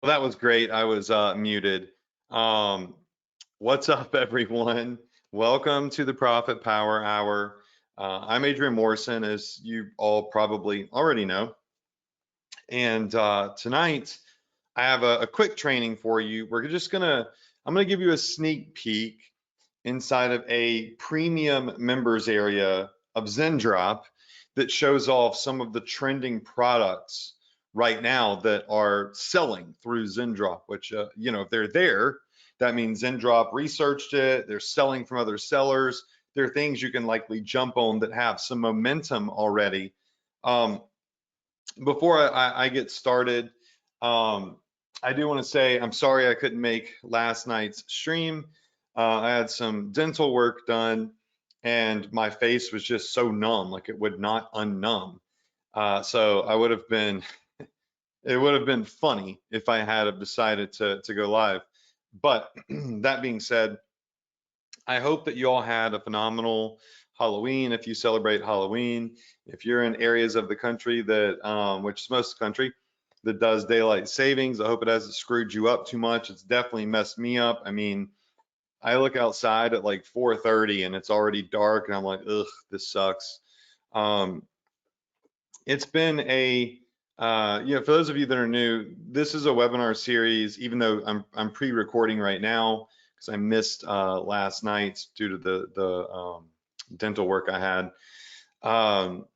Well, that was great. I was muted. Um, what's up, everyone? Welcome to the Profit Power Hour. I'm Adrian Morrison, as you all probably already know. And tonight, I have a quick training for you. I'm gonna give you a sneak peek inside of a premium members area of Zendrop that shows off some of the trending products right now that are selling through Zendrop, which, if they're there, that means Zendrop researched it, they're selling from other sellers. There are things you can likely jump on that have some momentum already. Um, before I get started, um, I do want to say I'm sorry I couldn't make last night's stream. I had some dental work done, and my face was just so numb, like it would not unnumb. So it would have been funny if I had have decided to go live. But that being said, I hope that you all had a phenomenal Halloween. If you celebrate Halloween, if you're in areas of the country that, which is most of the country, that does daylight savings, I hope it hasn't screwed you up too much. It's definitely messed me up. I mean, I look outside at like 4:30 and it's already dark, and I'm like, ugh, this sucks. Um, it's been for those of you that are new, this is a webinar series, even though I'm pre-recording right now because I missed last night due to the dental work I had. Um,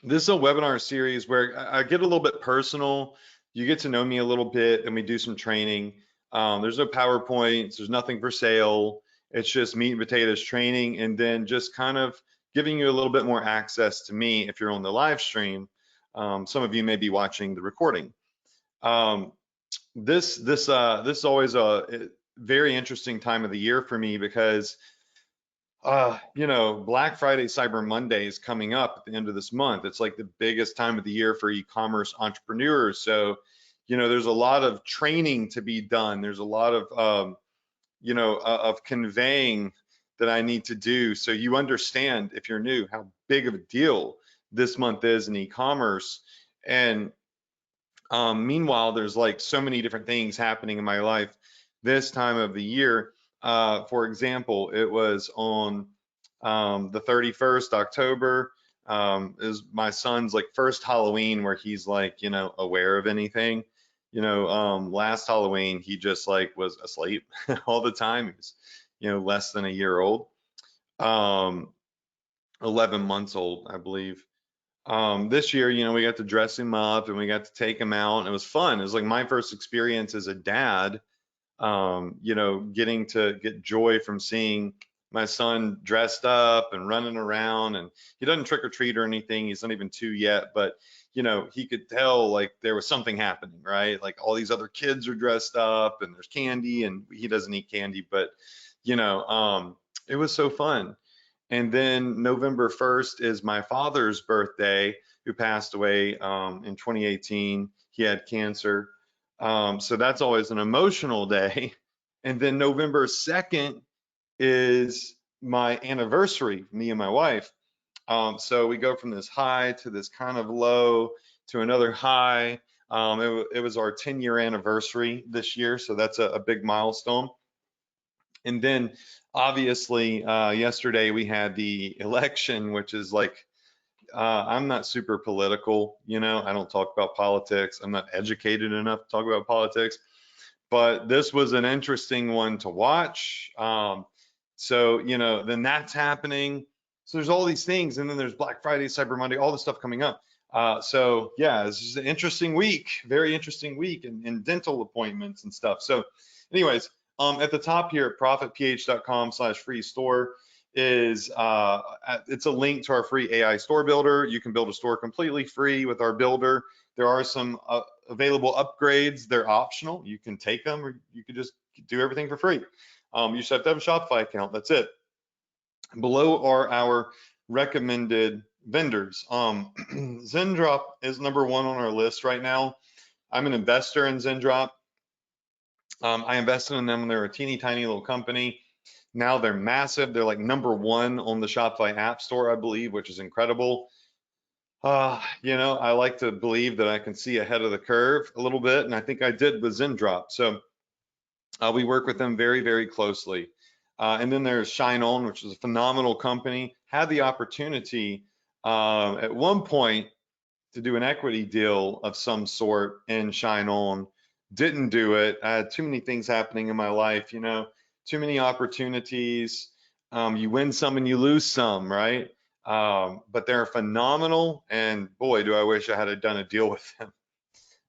this is a webinar series where I get a little bit personal. You get to know me a little bit, and we do some training. There's no PowerPoints, there's nothing for sale. It's just meat and potatoes training, and then just kind of giving you a little bit more access to me if you're on the live stream. Some of you may be watching the recording. Um, this is always a very interesting time of the year for me because Black Friday, Cyber Monday is coming up at the end of this month. It's like the biggest time of the year for e-commerce entrepreneurs. So, there's a lot of training to be done. There's a lot of conveying that I need to do. So you understand, if you're new, how big of a deal this month is in e-commerce. And meanwhile, there's like so many different things happening in my life this time of the year. For example, it was on the 31st October, is my son's like first Halloween where he's like, aware of anything. Last Halloween he just like was asleep all the time. He was, less than a year old, um, 11 months old, I believe. This year, we got to dress him up and we got to take him out, and it was fun. It was like my first experience as a dad, getting to get joy from seeing my son dressed up and running around. And he doesn't trick or treat or anything. He's not even 2 yet, but he could tell like there was something happening, right? Like all these other kids are dressed up and there's candy, and he doesn't eat candy, but it was so fun. And then November 1st is my father's birthday, who passed away in 2018. He had cancer. So that's always an emotional day. And then November 2nd is my anniversary, me and my wife. So we go from this high to this kind of low to another high. It was our 10-year anniversary this year, so that's a big milestone. And then obviously yesterday we had the election, which is like, I'm not super political, I don't talk about politics. I'm not educated enough to talk about politics, but this was an interesting one to watch. So, then that's happening. So there's all these things, and then there's Black Friday, Cyber Monday, all this stuff coming up. So yeah, this is an interesting week, very interesting week in dental appointments and stuff. So anyways, at the top here at profitph.com/free store is it's a link to our free AI store builder. You can build a store completely free with our builder. There are some available upgrades. They're optional. You can take them, or you can just do everything for free. You just have to have a Shopify account. That's it. Below are our recommended vendors. Zendrop is number one on our list right now. I'm an investor in Zendrop. I invested in them when they were a teeny tiny little company. Now they're massive. They're like number one on the Shopify App Store, I believe, which is incredible. I like to believe that I can see ahead of the curve a little bit, and I think I did with Zendrop. So we work with them very, very closely. And then there's Shine On, which is a phenomenal company. Had the opportunity at one point to do an equity deal of some sort in Shine On. Didn't do it. I had too many things happening in my life, too many opportunities. You win some and you lose some, right? But they're phenomenal. And boy, do I wish I had done a deal with them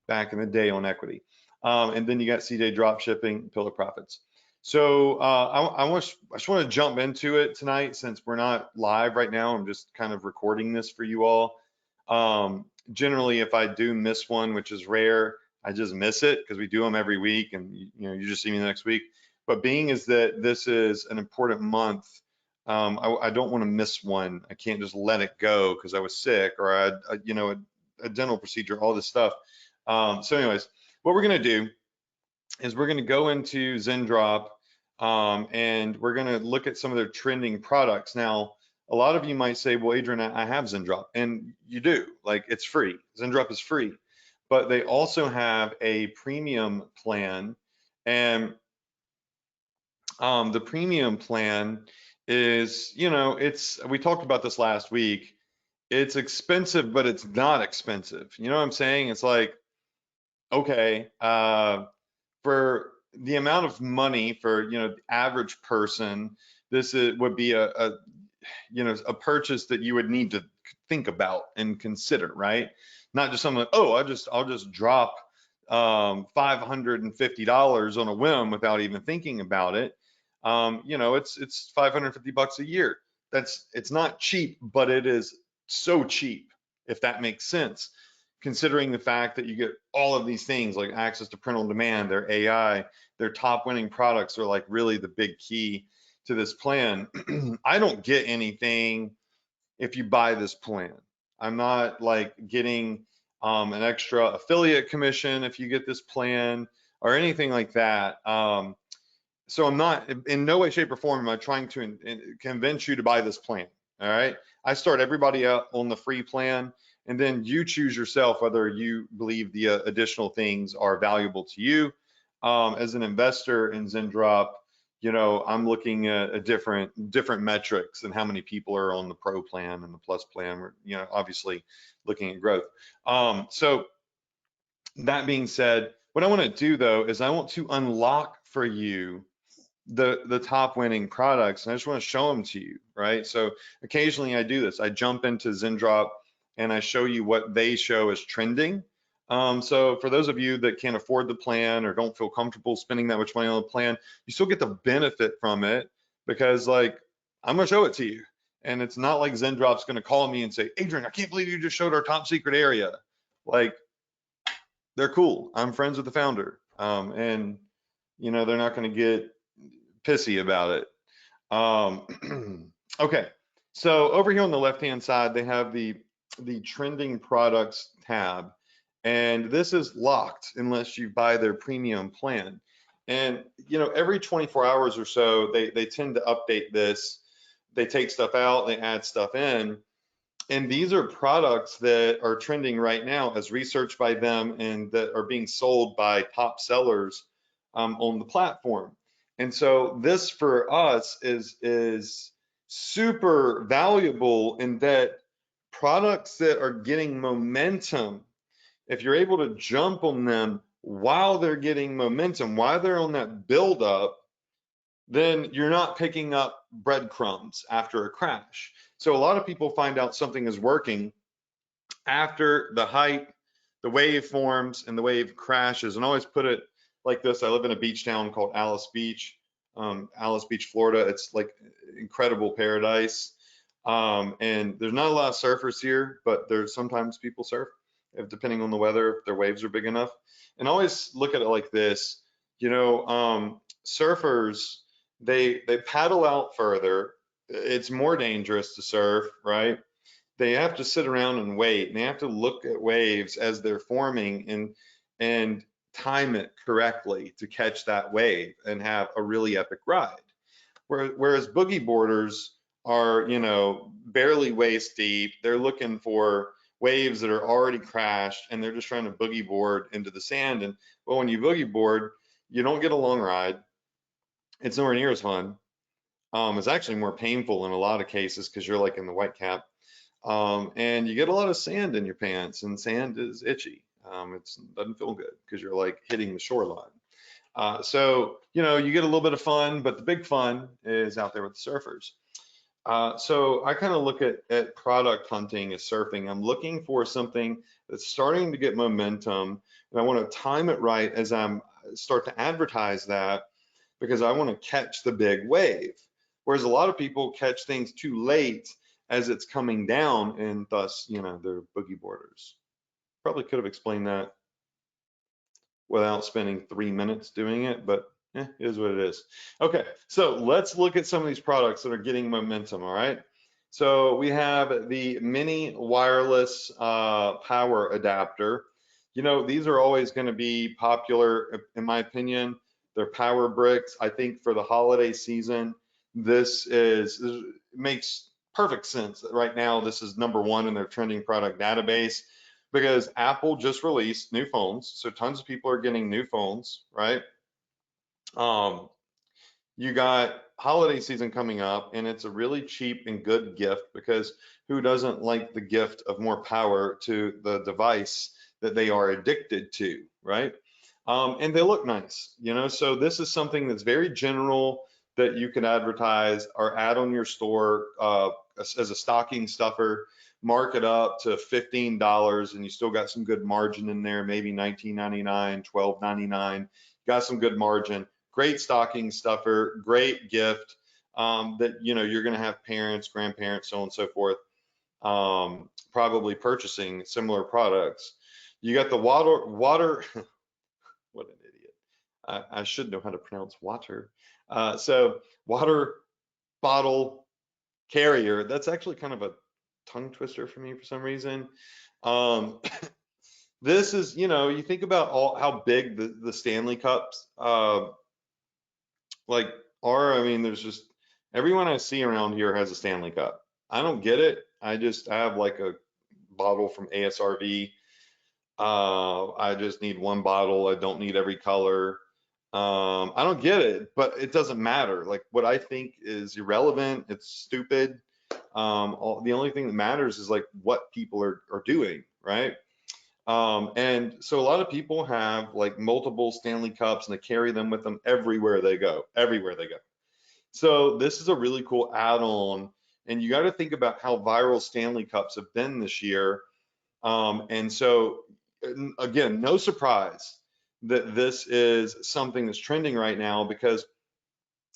back in the day on equity. And then you got CJ drop shipping, Pillar Profits. So I just want to jump into it tonight since we're not live right now. I'm just kind of recording this for you all. Generally, if I do miss one, which is rare, I just miss it because we do them every week, and you just see me next week. But being is that this is an important month, I don't want to miss one. I can't just let it go because I was sick or I had, a dental procedure, all this stuff. So anyways, what we're going to do is we're going to go into Zendrop, and we're going to look at some of their trending products. Now, a lot of you might say, well, Adrian, I have Zendrop, and you do. Like, it's free. Zendrop is free, but they also have a premium plan, and the premium plan is, we talked about this last week. It's expensive, but it's not expensive. You know what I'm saying? It's like, okay, for the amount of money for the average person, would be a purchase that you would need to think about and consider, right? Not just something like, oh, I'll just drop $550 on a whim without even thinking about it. It's $550 a year. It's not cheap, but it is so cheap, if that makes sense, considering the fact that you get all of these things like access to print on demand, their AI, their top winning products are like really the big key to this plan. I don't get anything if you buy this plan. I'm not like getting an extra affiliate commission if you get this plan or anything like that. So I'm not, in no way, shape, or form am I trying to convince you to buy this plan. All right. I start everybody out on the free plan, and then you choose yourself whether you believe the additional things are valuable to you. As an investor in Zendrop, I'm looking at a different metrics and how many people are on the pro plan and the plus plan. We're, obviously looking at growth. So that being said, what I want to do though is I want to unlock for you the top winning products, and I just want to show them to you, right? So occasionally I do this. I jump into Zendrop and I show you what they show as trending. So for those of you that can't afford the plan or don't feel comfortable spending that much money on the plan, you still get the benefit from it because like I'm gonna show it to you. And it's not like Zendrop's gonna call me and say, Adrian, I can't believe you just showed our top secret area. Like, they're cool. I'm friends with the founder. And they're not gonna get pissy about it. Okay, so over here on the left-hand side, they have the trending products tab, and this is locked unless you buy their premium plan. And every 24 hours or so, they tend to update this. They take stuff out, they add stuff in, and these are products that are trending right now as researched by them and that are being sold by top sellers on the platform. And so this for us is super valuable in that products that are getting momentum, if you're able to jump on them while they're getting momentum, while they're on that build up, then you're not picking up breadcrumbs after a crash. So a lot of people find out something is working after the hype, the wave forms, and the wave crashes. And I always put it like this. I live in a beach town called Alice Beach, Florida. It's like incredible paradise. And there's not a lot of surfers here, but there's sometimes people surf, depending on the weather, if their waves are big enough. And I always look at it like this, surfers, they paddle out further. It's more dangerous to surf, right? They have to sit around and wait, and they have to look at waves as they're forming and time it correctly to catch that wave and have a really epic ride. Whereas boogie boarders are, barely waist deep. They're looking for waves that are already crashed and they're just trying to boogie board into the sand. And well, when you boogie board, you don't get a long ride. It's nowhere near as fun. It's actually more painful in a lot of cases because you're like in the white cap. And you get a lot of sand in your pants, and sand is itchy. It doesn't feel good because you're like hitting the shoreline. So, you get a little bit of fun, but the big fun is out there with the surfers. So I kind of look at product hunting as surfing. I'm looking for something that's starting to get momentum, and I want to time it right as I'm start to advertise that because I want to catch the big wave. Whereas a lot of people catch things too late as it's coming down, and thus, they're boogie boarders. Probably could have explained that without spending 3 minutes doing it, but it is what it is. Okay, so let's look at some of these products that are getting momentum, all right? So we have the mini wireless power adapter. These are always going to be popular, in my opinion. They're power bricks. I think for the holiday season, this makes perfect sense. Right now, this is number one in their trending product database because Apple just released new phones, so tons of people are getting new phones, right? You got holiday season coming up, and it's a really cheap and good gift because who doesn't like the gift of more power to the device that they are addicted to, right? And they look nice, so this is something that's very general that you can advertise or add on your store as a stocking stuffer, mark it up to $15, and you still got some good margin in there, maybe $19.99, $12.99, got some good margin. Great stocking stuffer, great gift that you're going to have parents, grandparents, so on and so forth, probably purchasing similar products. You got the water. What an idiot! I should know how to pronounce water. So water bottle carrier. That's actually kind of a tongue twister for me for some reason. This is, you think about how big the Stanley Cups like are. I mean, there's just everyone I see around here has a Stanley Cup. I don't get it. I have like a bottle from ASRV. I just need one bottle. I don't need every color. I don't get it, but it doesn't matter. Like what I think is irrelevant. It's stupid. The only thing that matters is like what people are doing, right? And so a lot of people have like multiple Stanley Cups and they carry them with them everywhere they go, everywhere they go. So this is a really cool add-on. And you got to think about how viral Stanley Cups have been this year. And so again, no surprise that this is something that's trending right now because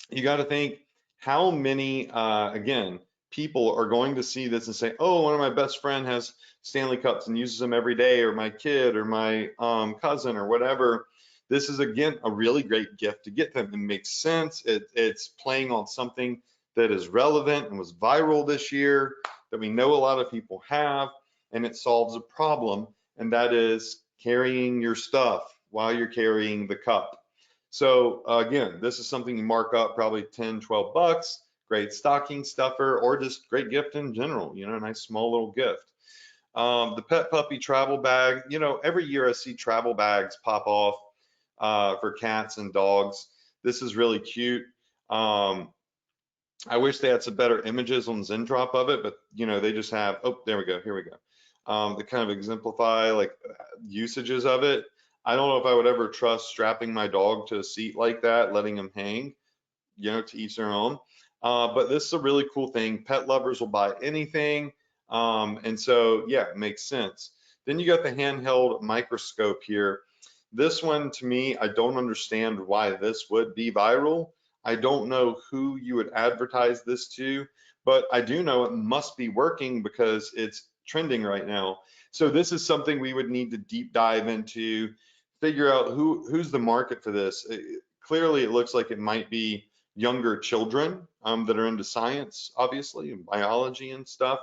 you got to think how many, again, people are going to see this and say, oh, one of my best friend has Stanley Cups and uses them every day, or my kid or my cousin or whatever. This is, again, a really great gift to get them. It makes sense. It's playing on something that is relevant and was viral this year that we know a lot of people have, and it solves a problem, and that is carrying your stuff while you're carrying the cup. So again, this is something you mark up probably 10, 12 bucks, great stocking stuffer, or just great gift in general, a nice small little gift. The Pet Puppy travel bag, every year I see travel bags pop off for cats and dogs. This is really cute. I wish they had some better images on Zendrop of it, but they just have, oh, there we go, here we go. They kind of exemplify like usages of it. I don't know if I would ever trust strapping my dog to a seat like that, letting him hang, to each their own. But this is a really cool thing. Pet lovers will buy anything. And so, yeah, it makes sense. Then you got the handheld microscope here. This one, to me, I don't understand why this would be viral. I don't know who you would advertise this to, but I do know it must be working because it's trending right now. So this is something we would need to deep dive into, figure out who's the market for this. Clearly, it looks like it might be younger children that are into science, obviously, and biology and stuff.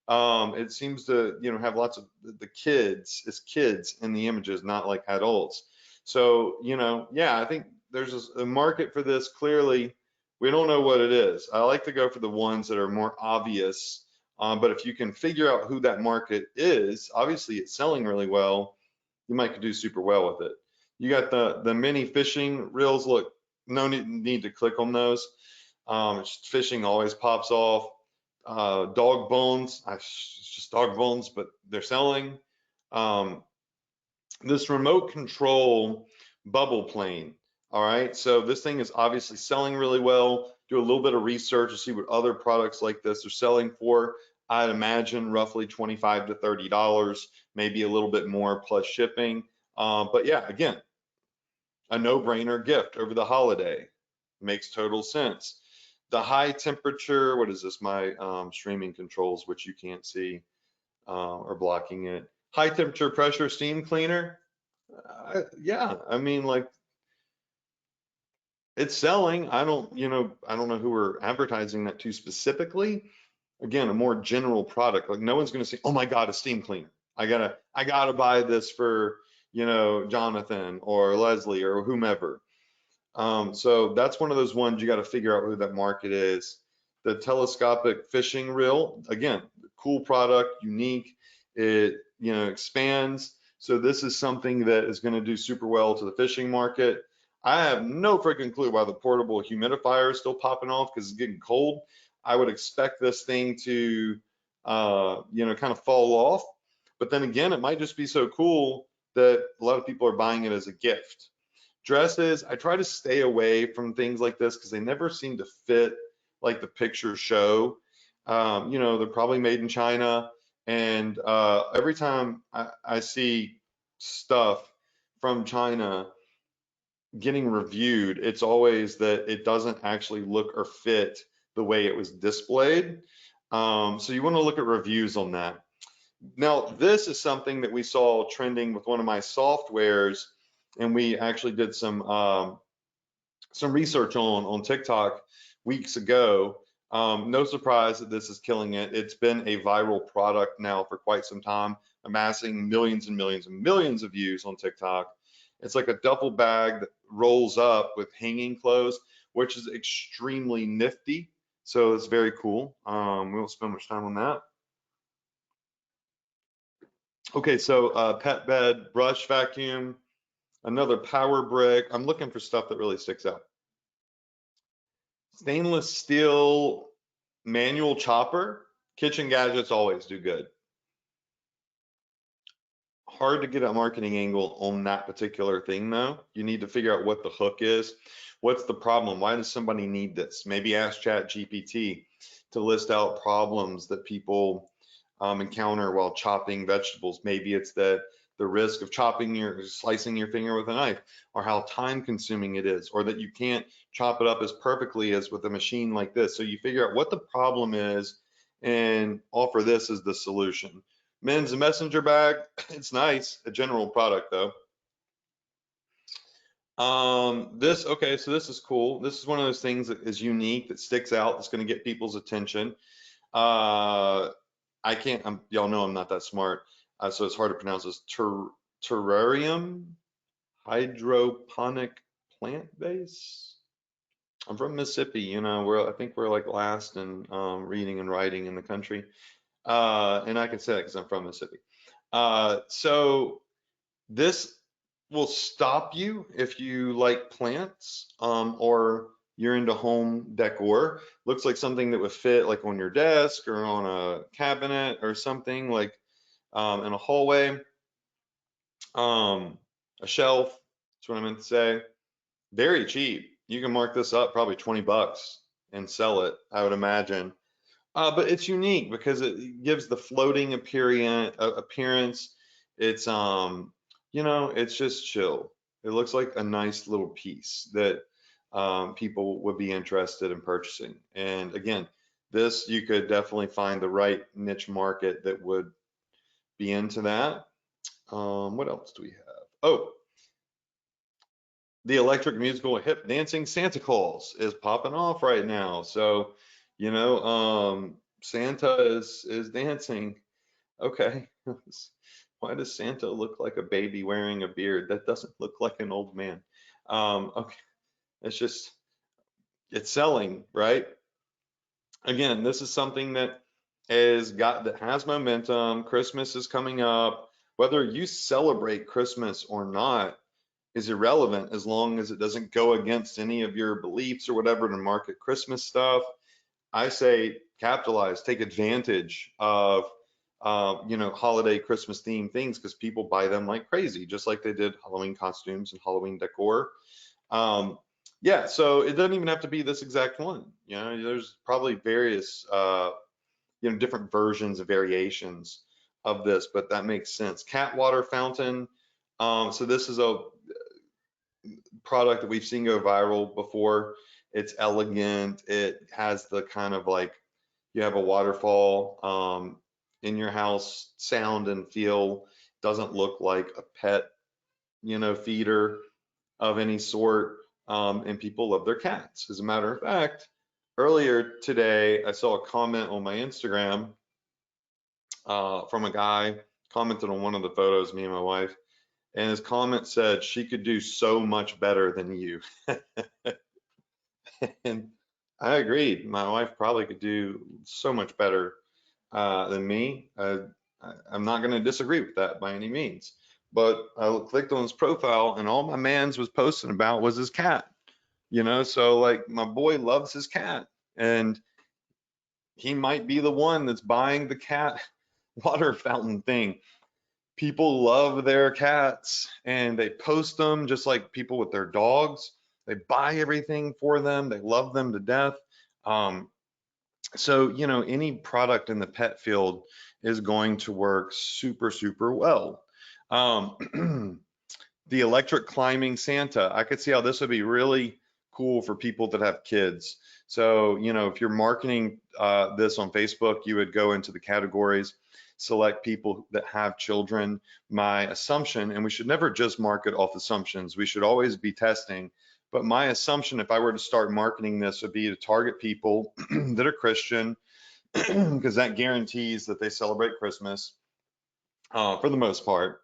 It seems to, have lots of the kids, it's kids in the images, not like adults. So, yeah, I think there's a market for this. Clearly, we don't know what it is. I like to go for the ones that are more obvious But if you can figure out who that market is, obviously it's selling really well, you might do super well with it. You got the mini fishing reels. Look, no need to click on those. Fishing always pops off. Dog bones, it's just dog bones, but they're selling. Um, this remote control bubble plane. All right, so this thing is obviously selling really well. Do a little bit of research to see what other products like this are selling for. I'd imagine roughly $25 to $30, maybe a little bit more plus shipping. But yeah, again, a no-brainer gift over the holiday. Makes total sense. The high temperature, what is this? My streaming controls, which you can't see, are blocking it. High temperature pressure steam cleaner. Yeah, I mean, like, it's selling. I don't know who we're advertising that to specifically. Again, a more general product. Like, no one's going to say, "Oh my God, a steam cleaner. I gotta buy this for, Jonathan or Leslie or whomever." So that's one of those ones you got to figure out who that market is. The telescopic fishing reel, again, cool product, unique. It, expands. So this is something that is going to do super well to the fishing market. I have no freaking clue why the portable humidifier is still popping off because it's getting cold. I would expect this thing to, kind of fall off. But then again, it might just be so cool that a lot of people are buying it as a gift. Dresses, I try to stay away from things like this because they never seem to fit like the pictures show. They're probably made in China, and every time I see stuff from China getting reviewed, it's always that it doesn't actually look or fit the way it was displayed. So you want to look at reviews on that. Now, this is something that we saw trending with one of my softwares, and we actually did some research on TikTok weeks ago. No surprise that this is killing it. It's been a viral product now for quite some time, amassing millions and millions and millions of views on TikTok. It's like a duffel bag that rolls up with hanging clothes, which is extremely nifty. So it's very cool. We won't spend much time on that. Okay, so pet bed, brush vacuum, another power brick. I'm looking for stuff that really sticks out. Stainless steel manual chopper. Kitchen gadgets always do good. Hard to get a marketing angle on that particular thing though. You need to figure out what the hook is. What's the problem? Why does somebody need this? Maybe ask Chat GPT to list out problems that people encounter while chopping vegetables. Maybe it's the risk of slicing your finger with a knife, or how time consuming it is, or that you can't chop it up as perfectly as with a machine like this. So you figure out what the problem is and offer this as the solution. Men's messenger bag, it's nice, a general product though. Okay, so this is cool. This is one of those things that is unique, that sticks out, that's going to get people's attention. Uh, I can't, y'all know I'm not that smart, so it's hard to pronounce this. Terrarium, hydroponic plant base. I'm from Mississippi, I think we're like last in reading and writing in the country. And I can say that because I'm from Mississippi. So this will stop you if you like plants, or you're into home decor. Looks like something that would fit like on your desk or on a cabinet or something, like in a hallway, a shelf. That's what I meant to say. Very cheap. You can mark this up probably 20 bucks and sell it, I would imagine. But it's unique because it gives the floating appearance. It's it's just chill. It looks like a nice little piece that people would be interested in purchasing. And again, this, you could definitely find the right niche market that would be into that. What else do we have? Oh, the electric musical hip dancing Santa Claus is popping off right now. So, Santa is dancing. Okay. Why does Santa look like a baby wearing a beard? That doesn't look like an old man. Okay. It's selling, right? Again, this is something that that has momentum. Christmas is coming up. Whether you celebrate Christmas or not is irrelevant as long as it doesn't go against any of your beliefs or whatever to market Christmas stuff. I say capitalize, take advantage of holiday Christmas themed things because people buy them like crazy, just like they did Halloween costumes and Halloween decor. Um, yeah, so it doesn't even have to be this exact one. There's probably various different versions of variations of this, but that makes sense. Cat water fountain. So this is a product that we've seen go viral before. It's elegant. It has the kind of like you have a waterfall in your house sound and feel. Doesn't look like a pet, feeder of any sort. And people love their cats. As a matter of fact, earlier today, I saw a comment on my Instagram from a guy commented on one of the photos, me and my wife, and his comment said she could do so much better than you. And I agreed. My wife probably could do so much better than me. I'm not going to disagree with that by any means. But I clicked on his profile, and all my man's was posting about was his cat. So like my boy loves his cat, and he might be the one that's buying the cat water fountain thing. People love their cats and they post them just like people with their dogs. They buy everything for them. They love them to death. Um, so, any product in the pet field is going to work super, super well. Um, the electric climbing Santa, I could see how this would be really cool for people that have kids. So, if you're marketing this on Facebook, you would go into the categories, select people that have children. My assumption, and we should never just market off assumptions, we should always be testing. But my assumption, if I were to start marketing this, would be to target people that are Christian, because that guarantees that they celebrate Christmas for the most part,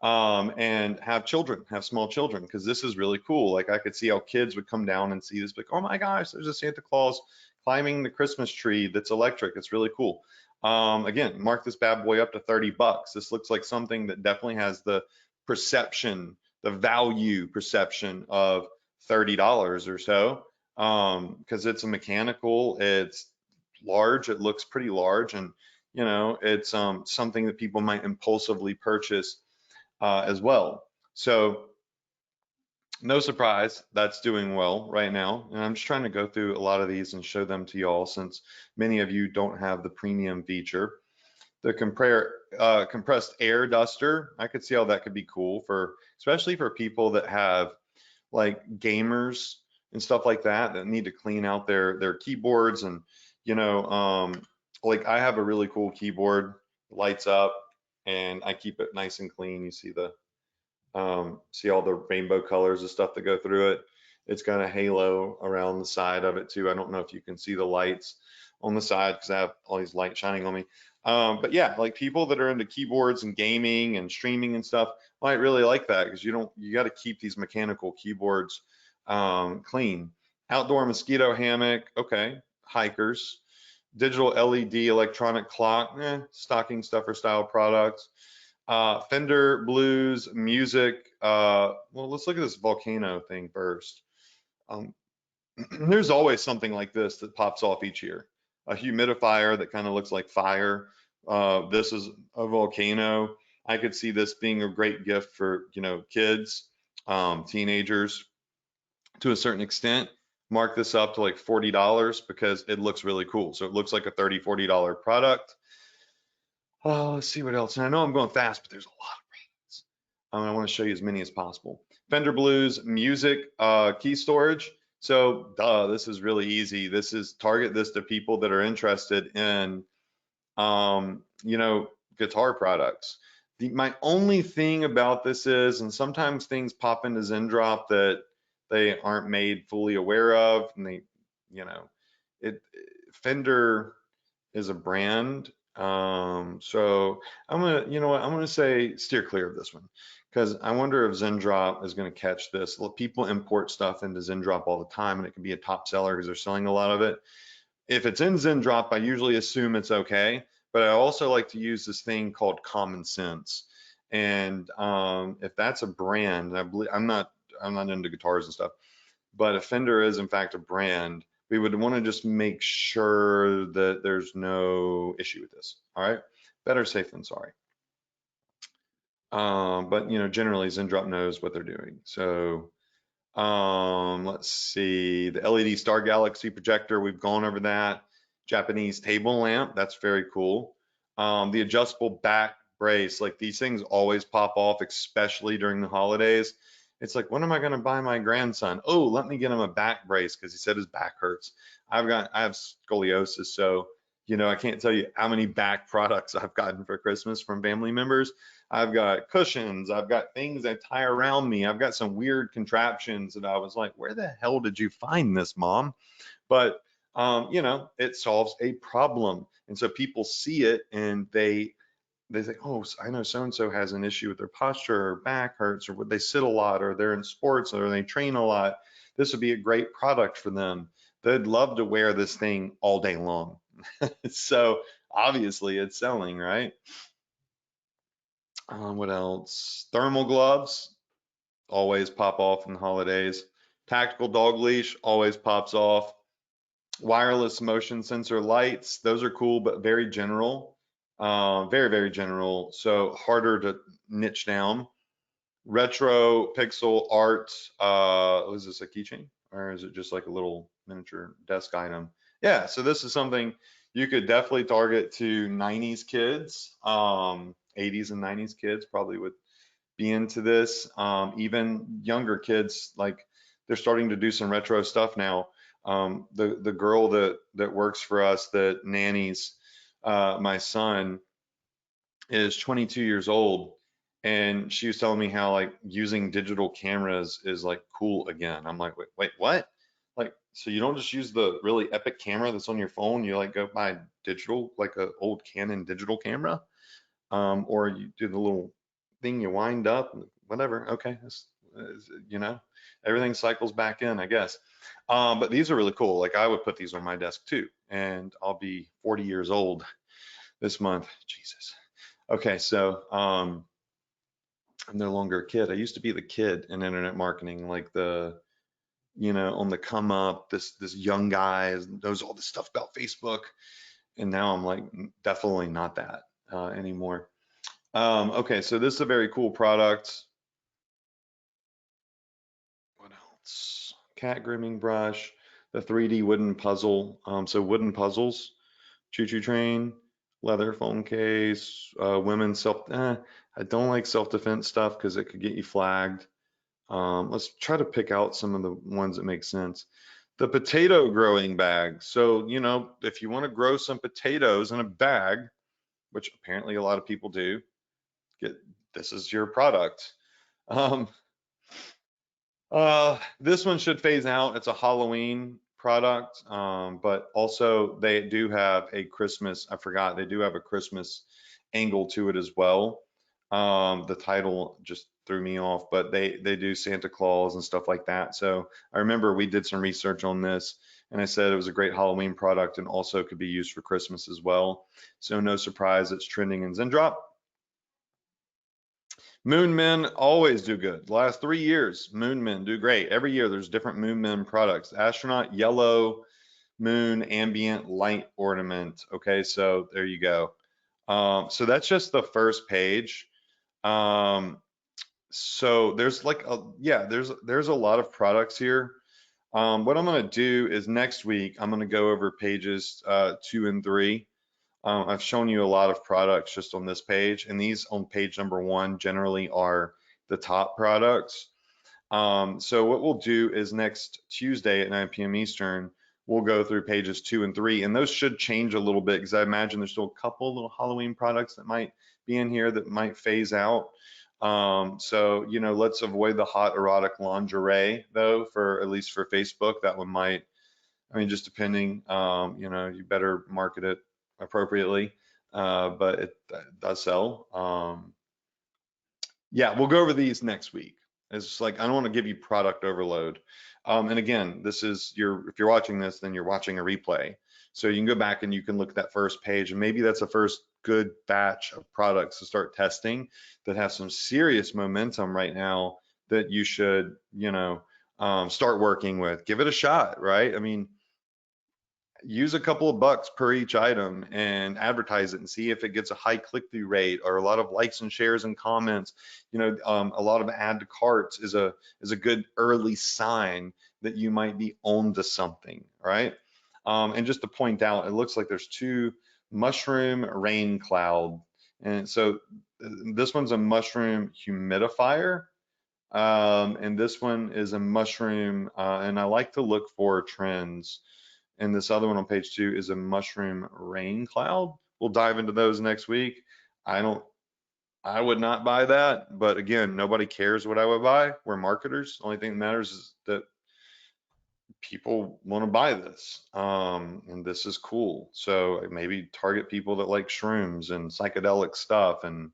and have children, have small children, because this is really cool. Like I could see how kids would come down and see this, like, oh my gosh, there's a Santa Claus climbing the Christmas tree that's electric. It's really cool. Again, mark this bad boy up to 30 bucks. This looks like something that definitely has the perception, the value perception of $30 or so, because it's a mechanical, it's large, it looks pretty large, and it's something that people might impulsively purchase as well. So no surprise, that's doing well right now. And I'm just trying to go through a lot of these and show them to y'all since many of you don't have the premium feature. The compressed air duster, I could see how that could be cool for, especially for people that have like gamers and stuff like that that need to clean out their keyboards. And like I have a really cool keyboard, lights up, and I keep it nice and clean. You see all the rainbow colors and stuff that go through it. It's got a halo around the side of it too. I don't know if you can see the lights on the side because I have all these lights shining on me. But yeah, like people that are into keyboards and gaming and streaming and stuff might really like that because you got to keep these mechanical keyboards clean. Outdoor mosquito hammock, okay. Hikers. Digital LED electronic clock, stocking stuffer style products. Fender Blues music. Well, let's look at this volcano thing first. Um, there's always something like this that pops off each year. A humidifier that kind of looks like fire. This is a volcano. I could see this being a great gift for, kids, teenagers to a certain extent. Mark this up to like $40 because it looks really cool. So it looks like a $30, $40 product. Oh, let's see what else. And I know I'm going fast, but there's a lot of products. I want to show you as many as possible. Fender Blues music key storage. So this is really easy. This is target this to people that are interested in, guitar products. My only thing about this is, and sometimes things pop into Zendrop that they aren't made fully aware of, and it Fender is a brand. So I'm gonna, I'm gonna say steer clear of this one because I wonder if Zendrop is gonna catch this. People import stuff into Zendrop all the time, and it can be a top seller because they're selling a lot of it. If it's in Zendrop, I usually assume it's okay, but I also like to use this thing called common sense. And if that's a brand, I believe I'm not into guitars and stuff, but if Fender is in fact a brand, we would want to just make sure that there's no issue with this. All right, better safe than sorry. But you know, generally Zendrop knows what they're doing. So let's see, the LED Star Galaxy projector, we've gone over that. Japanese table lamp, that's very cool. The adjustable back brace, like these things always pop off, especially during the holidays. It's like, when am I going to buy my grandson? Oh, let me get him a back brace because he said his back hurts. I have scoliosis, so you know, I can't tell you how many back products I've gotten for Christmas from family members. I've got cushions. I've got things that tie around me. I've got some weird contraptions that I was like, where the hell did you find this, Mom? But you know, it solves a problem, and so people see it and they think, oh, I know so and so has an issue with their posture or back hurts, or they sit a lot, or they're in sports, or they train a lot. This would be a great product for them. They'd love to wear this thing all day long. So obviously, it's selling, right? What else? Thermal gloves always pop off in the holidays. Tactical dog leash always pops off. Wireless motion sensor lights, those are cool, but very general. Very, very general. So harder to niche down. Retro pixel art. Was this a keychain or is it just like a little miniature desk item? Yeah, so this is something you could definitely target to 90s kids. 80s and 90s kids probably would be into this. Even younger kids, like they're starting to do some retro stuff now. The girl that works for us that nannies my son is 22 years old, and she was telling me how like using digital cameras is like cool again. I'm like, wait, what? Like, so you don't just use the really epic camera that's on your phone, you like go buy digital, like a old Canon digital camera, or you do the little thing you wind up, whatever. Okay, you know, everything cycles back in, I guess. But these are really cool. Like I would put these on my desk too, and I'll be 40 years old this month. Jesus. Okay, so I'm no longer a kid. I used to be the kid in internet marketing, like the, you know, on the come up, this young guy knows all this stuff about Facebook, and now I'm like definitely not that anymore. Okay, so this is a very cool product. What else? Cat grooming brush, the 3D wooden puzzle. So wooden puzzles, choo-choo train, leather phone case, women's self. I don't like self-defense stuff because it could get you flagged. Let's try to pick out some of the ones that make sense. The potato growing bag. So, you know, if you want to grow some potatoes in a bag, which apparently a lot of people do, get this is your product. Um, this one should phase out. It's a Halloween product, but also they do have a Christmas. I forgot they do have a Christmas angle to it as well. The title just threw me off, but they do Santa Claus and stuff like that. So I remember we did some research on this, and I said it was a great Halloween product and also could be used for Christmas as well. So no surprise, it's trending in Zendrop. Moon Men always do good. The last 3 years, Moon Men do great. Every year there's different Moon Men products. Astronaut yellow moon ambient light ornament. Okay, so there you go. So that's just the first page. Um, so there's like a yeah, there's a lot of products here. What I'm gonna do is next week I'm gonna go over pages 2 and 3. I've shown you a lot of products just on this page, and these on page number 1 generally are the top products. So what we'll do is next Tuesday at 9 p.m. Eastern, we'll go through pages 2 and 3, and those should change a little bit because I imagine there's still a couple little Halloween products that might be in here that might phase out. So, you know, let's avoid the hot erotic lingerie though, for at least for Facebook. That one might, I mean, just depending, you know, you better market it appropriately, but it does sell. Yeah, we'll go over these next week. It's like I don't want to give you product overload. And again, this is your if you're watching this, then you're watching a replay. So you can go back and you can look at that first page, and maybe that's the first good batch of products to start testing that have some serious momentum right now that you should, start working with. Give it a shot, right? I mean, use a couple of bucks per each item and advertise it and see if it gets a high click-through rate or a lot of likes and shares and comments. A lot of add to carts is a good early sign that you might be on to something, right? And just to point out, it looks like there's two mushroom rain cloud, and so this one's a mushroom humidifier. And this one is a mushroom, and I like to look for trends. And this other one on page 2 is a mushroom rain cloud. We'll dive into those next week. I would not buy that, but again, nobody cares what I would buy. We're marketers. The only thing that matters is that people want to buy this. And this is cool. So maybe target people that like shrooms and psychedelic stuff. And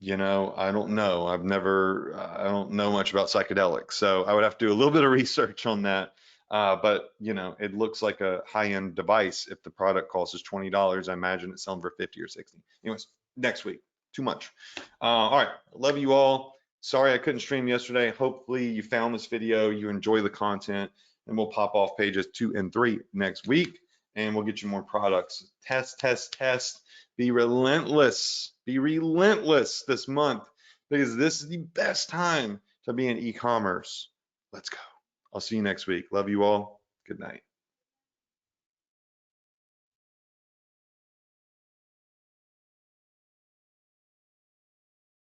I don't know. I don't know much about psychedelics, so I would have to do a little bit of research on that. But it looks like a high-end device. If the product cost is $20, I imagine it's selling for 50 or 60. Anyways, next week, too much. All right, love you all. Sorry I couldn't stream yesterday. Hopefully you found this video, you enjoy the content, and we'll pop off pages 2 and 3 next week, and we'll get you more products. Test, test, test. Be relentless. Be relentless this month, because this is the best time to be in e-commerce. Let's go. I'll see you next week. Love you all. Good night.